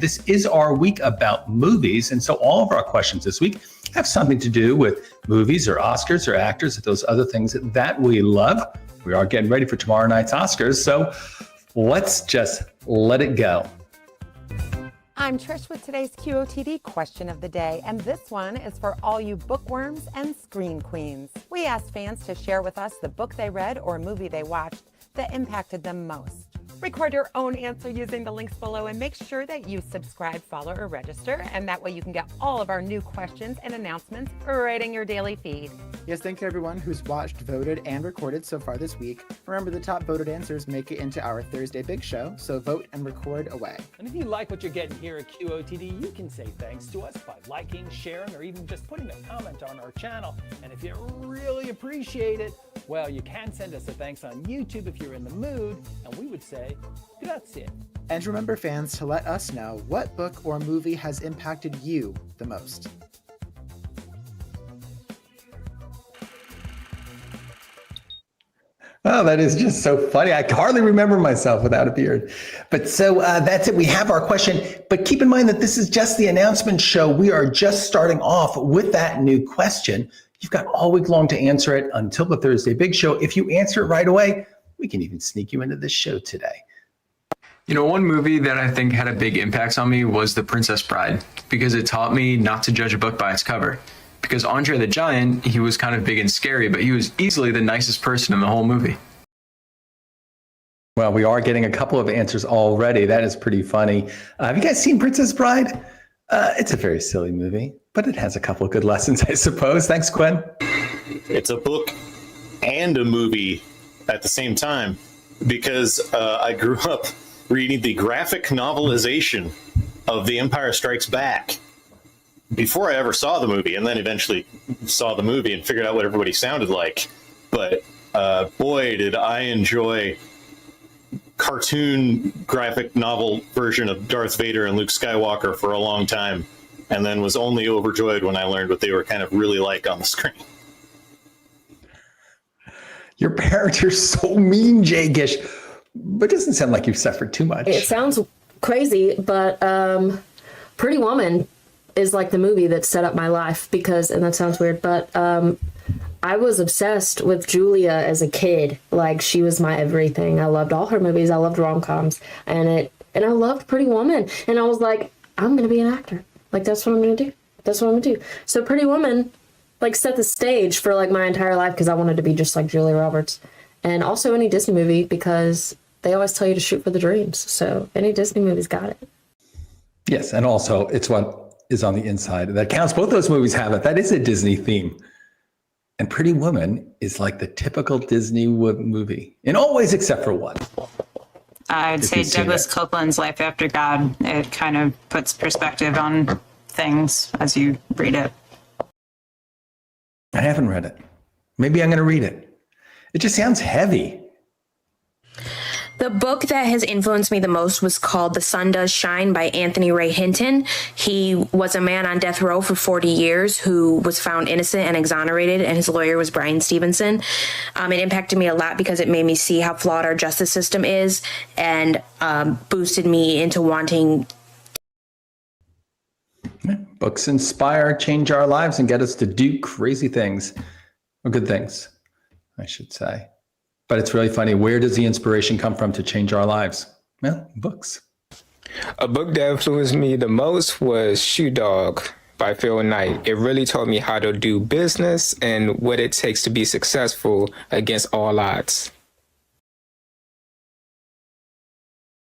This is our week about movies, and so all of our questions this week have something to do with movies or Oscars or actors or those other things that we love. We are getting ready for tomorrow night's Oscars, so let's just let it go. I'm Trish with today's QOTD question of the day, and this one is for all you bookworms and screen queens. We asked fans to share with us the book they read or movie they watched that impacted them most. Record your own answer using the links below and make sure that you subscribe, follow, or register, and that way you can get all of our new questions and announcements right in your daily feed. Yes, thank you everyone who's watched, voted, and recorded so far this week. Remember, the top voted answers make it into our Thursday Big Show, so vote and record away. And if you like what you're getting here at QOTD, you can say thanks to us by liking, sharing, or even just putting a comment on our channel. And if you really appreciate it, well, you can send us a thanks on YouTube if you're in the mood, and we would say, grazie. And remember, fans, to let us know what book or movie has impacted you the most. Oh, that is just so funny. I can hardly remember myself without a beard. But so that's it. We have our question. But keep in mind that this is just the announcement show. We are just starting off with that new question. You've got all week long to answer it until the Thursday Big Show. If you answer it right away, we can even sneak you into this show today. You know, one movie that I think had a big impact on me was The Princess Bride, because it taught me not to judge a book by its cover. Because Andre the Giant, he was kind of big and scary, but he was easily the nicest person in the whole movie. Well, we are getting a couple of answers already. That is pretty funny. Have you guys seen Princess Bride? It's a very silly movie, but it has a couple of good lessons, I suppose. Thanks, Quinn. It's a book and a movie at the same time, because I grew up reading the graphic novelization of The Empire Strikes Back before I ever saw the movie, and then eventually saw the movie and figured out what everybody sounded like. But boy, did I enjoy cartoon graphic novel version of Darth Vader and Luke Skywalker for a long time, and then was only overjoyed when I learned what they were kind of really like on the screen. Your parents are so mean, Jay Gish, but it doesn't sound like you've suffered too much. It sounds crazy, but Pretty Woman is like the movie that set up my life, because, and that sounds weird, but I was obsessed with Julia as a kid. Like, she was my everything. I loved all her movies. I loved rom-coms, and I loved Pretty Woman. And I was like, I'm gonna be an actor. Like, that's what I'm gonna do. That's what I'm gonna do. So Pretty Woman, like, set the stage for like my entire life, because I wanted to be just like Julia Roberts. And also any Disney movie, because they always tell you to shoot for the dreams. So any Disney movie's got it. Yes, and also it's what is on the inside that counts. Both those movies have it. That is a Disney theme. And Pretty Woman is like the typical Disney movie in all ways except for one. I'd say Douglas Copeland's Life After God. It kind of puts perspective on things as you read it. I haven't read it. Maybe I'm going to read it. It just sounds heavy. The book that has influenced me the most was called The Sun Does Shine by Anthony Ray Hinton. He was a man on death row for 40 years who was found innocent and exonerated, and his lawyer was Brian Stevenson. It impacted me a lot because it made me see how flawed our justice system is, and boosted me into wanting. Books inspire, change our lives, and get us to do crazy things, or good things, I should say. But it's really funny. Where does the inspiration come from to change our lives? Well, books. A book that influenced me the most was Shoe Dog by Phil Knight. It really taught me how to do business and what it takes to be successful against all odds.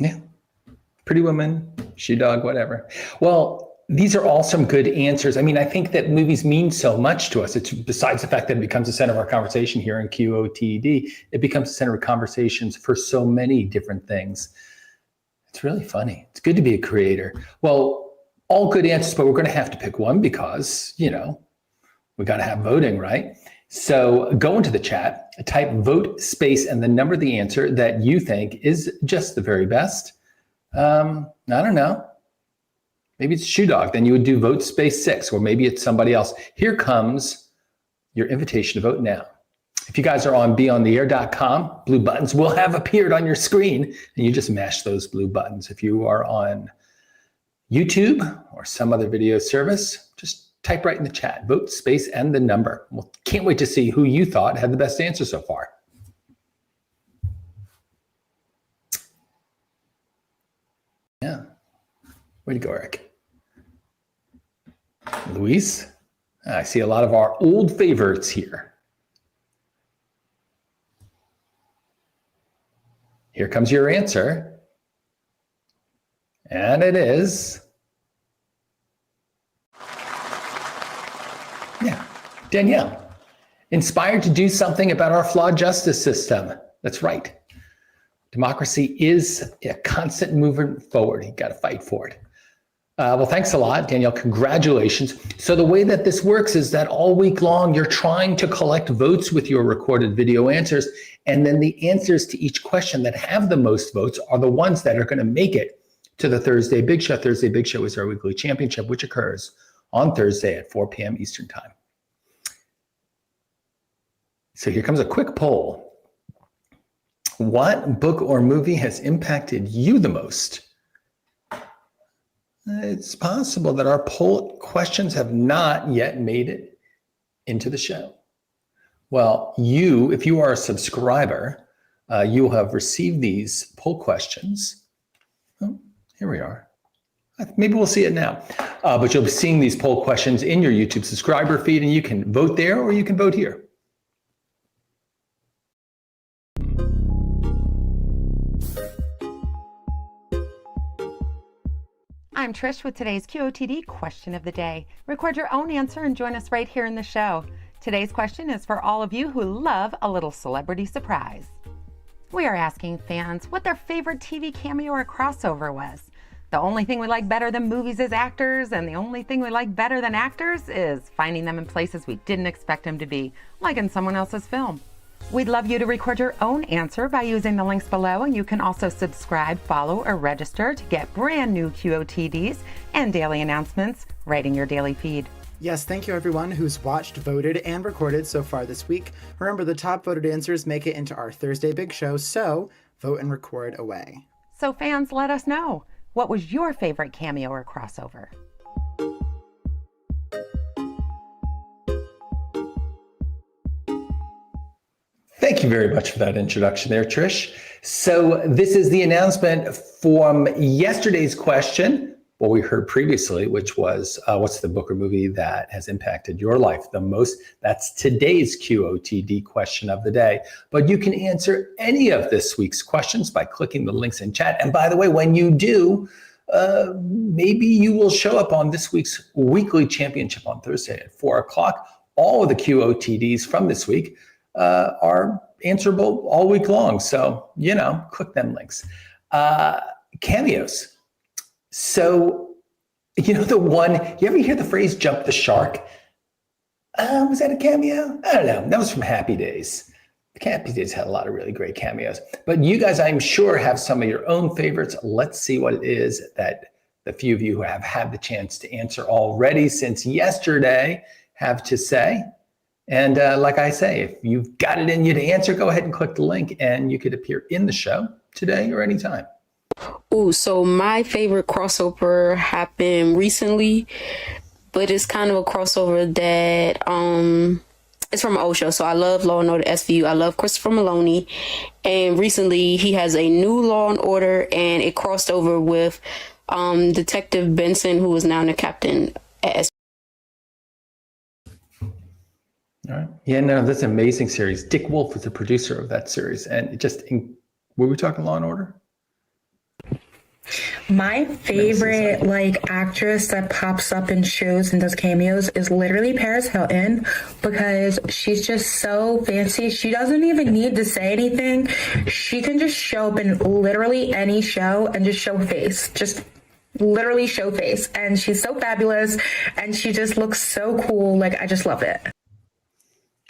Yeah. Pretty Woman, Shoe Dog, whatever. Well, these are all some good answers. I mean, I think that movies mean so much to us. It's besides the fact that it becomes the center of our conversation here in QOTD, it becomes the center of conversations for so many different things. It's really funny. It's good to be a creator. Well, all good answers, but we're going to have to pick one because, you know, we got to have voting, right? So go into the chat, type vote space and the number of the answer that you think is just the very best. I don't know. Maybe it's Shoe Dog. Then you would do vote space 6, or maybe it's somebody else. Here comes your invitation to vote now. If you guys are on beontheair.com, blue buttons will have appeared on your screen, and you just mash those blue buttons. If you are on YouTube or some other video service, just type right in the chat, vote, space, and the number. Well, can't wait to see who you thought had the best answer so far. Yeah. Way to go, Eric. Luis, I see a lot of our old favorites here. Here comes your answer. And it is, yeah, Danielle. Inspired to do something about our flawed justice system. That's right. Democracy is a constant movement forward. You got to fight for it. Well, thanks a lot, Danielle. Congratulations. So the way that this works is that all week long, you're trying to collect votes with your recorded video answers. And then the answers to each question that have the most votes are the ones that are going to make it to the Thursday Big Show. Thursday Big Show is our weekly championship, which occurs on Thursday at 4 p.m. Eastern Time. So here comes a quick poll. What book or movie has impacted you the most? It's possible that our poll questions have not yet made it into the show. Well, if you are a subscriber, you'll have received these poll questions. Oh, here we are. Maybe we'll see it now. But you'll be seeing these poll questions in your YouTube subscriber feed, and you can vote there or you can vote here. I'm Trish with today's QOTD question of the day. Record your own answer and join us right here in the show. Today's question is for all of you who love a little celebrity surprise. We are asking fans what their favorite TV cameo or crossover was. The only thing we like better than movies is actors, and the only thing we like better than actors is finding them in places we didn't expect them to be, like in someone else's film. We'd love you to record your own answer by using the links below, and you can also subscribe, follow, or register to get brand new QOTDs and daily announcements right in your daily feed. Yes, thank you everyone who's watched, voted, and recorded so far this week. Remember, the top voted answers make it into our Thursday Big Show, so vote and record away. So fans, let us know. What was your favorite cameo or crossover? Thank you very much for that introduction there, Trish. So this is the announcement from yesterday's question, what we heard previously, which was, what's the book or movie that has impacted your life the most? That's today's QOTD question of the day. But you can answer any of this week's questions by clicking the links in chat. And by the way, when you do, maybe you will show up on this week's weekly championship on Thursday at 4 o'clock. All of the QOTDs from this week are answerable all week long. So, click them links. Cameos. So, the one, you ever hear the phrase jump the shark? Was that a cameo? I don't know. That was from Happy Days. Happy Days had a lot of really great cameos. But you guys, I'm sure, have some of your own favorites. Let's see what it is that the few of you who have had the chance to answer already since yesterday have to say. And like I say, if you've got it in you to answer, go ahead and click the link and you could appear in the show today or anytime. Ooh, so my favorite crossover happened recently, but it's kind of a crossover that it's from an old show. So I love Law & Order SVU. I love Christopher Maloney. And recently he has a new Law & Order, and it crossed over with Detective Benson, who is now the captain at SVU. All right. Yeah, no, that's an amazing series. Dick Wolf was the producer of that series. And were we talking Law & Order? My favorite actress that pops up in shows and does cameos is literally Paris Hilton, because she's just so fancy. She doesn't even need to say anything. She can just show up in literally any show and just show face. Just literally show face. And she's so fabulous and she just looks so cool. I just love it.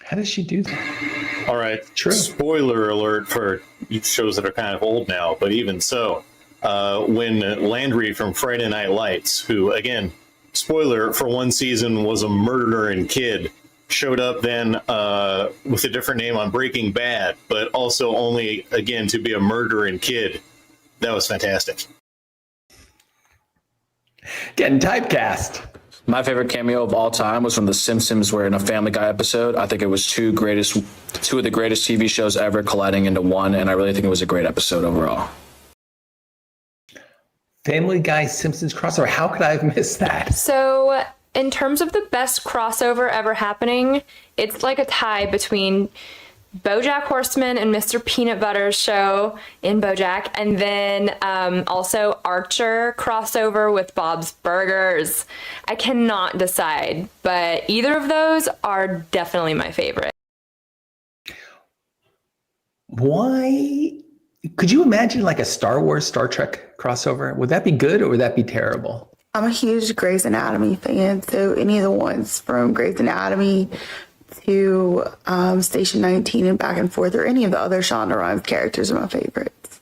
How does she do that? All right. True. Spoiler alert for shows that are kind of old now, but even so, when Landry from Friday Night Lights, who, again, spoiler for one season, was a murdering kid, showed up then with a different name on Breaking Bad, but also only, again, to be a murdering kid. That was fantastic. Getting typecast. My favorite cameo of all time was from The Simpsons, where in a Family Guy episode, I think it was two of the greatest TV shows ever colliding into one, and I really think it was a great episode overall. Family Guy Simpsons crossover. How could I have missed that? So, in terms of the best crossover ever happening, it's like a tie between BoJack Horseman and Mr. Peanut Butter's show in BoJack, and then also Archer crossover with Bob's Burgers. I cannot decide, but either of those are definitely my favorite. Why? Could you imagine like a Star Wars, Star Trek crossover? Would that be good or would that be terrible? I'm a huge Grey's Anatomy fan, so any of the ones from Grey's Anatomy to Station 19 and back and forth, or any of the other Shonda Rhimes characters are my favorites.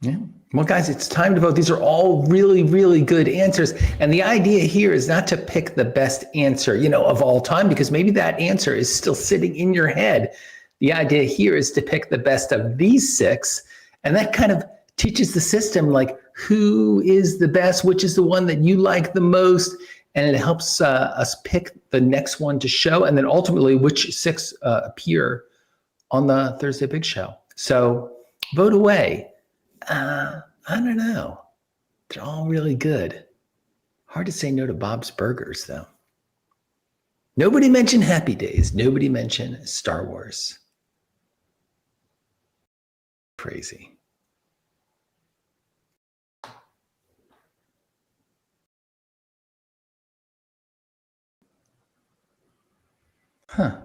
Yeah. Well, guys, it's time to vote. These are all really, really good answers. And the idea here is not to pick the best answer, of all time, because maybe that answer is still sitting in your head. The idea here is to pick the best of these 6. And that kind of teaches the system, like, who is the best, which is the one that you like the most. And it helps us pick the next one to show. And then ultimately, which 6 appear on the Thursday Big Show. So vote away. I don't know. They're all really good. Hard to say no to Bob's Burgers, though. Nobody mentioned Happy Days. Nobody mentioned Star Wars. Crazy. Huh.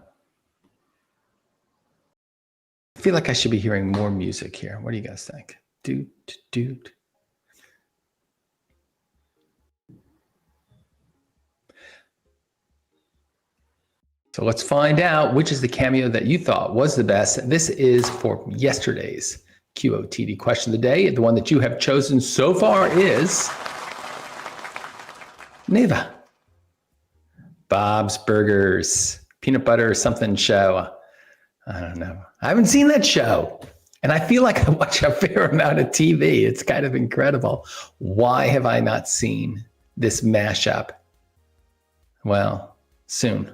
I feel like I should be hearing more music here. What do you guys think? Doot, doot. So let's find out which is the cameo that you thought was the best. This is for yesterday's QOTD question of the day. The one that you have chosen so far is Neva. Bob's Burgers, peanut butter or something show. I don't know. I haven't seen that show. And I feel like I watch a fair amount of TV. It's kind of incredible. Why have I not seen this mashup? Well, soon.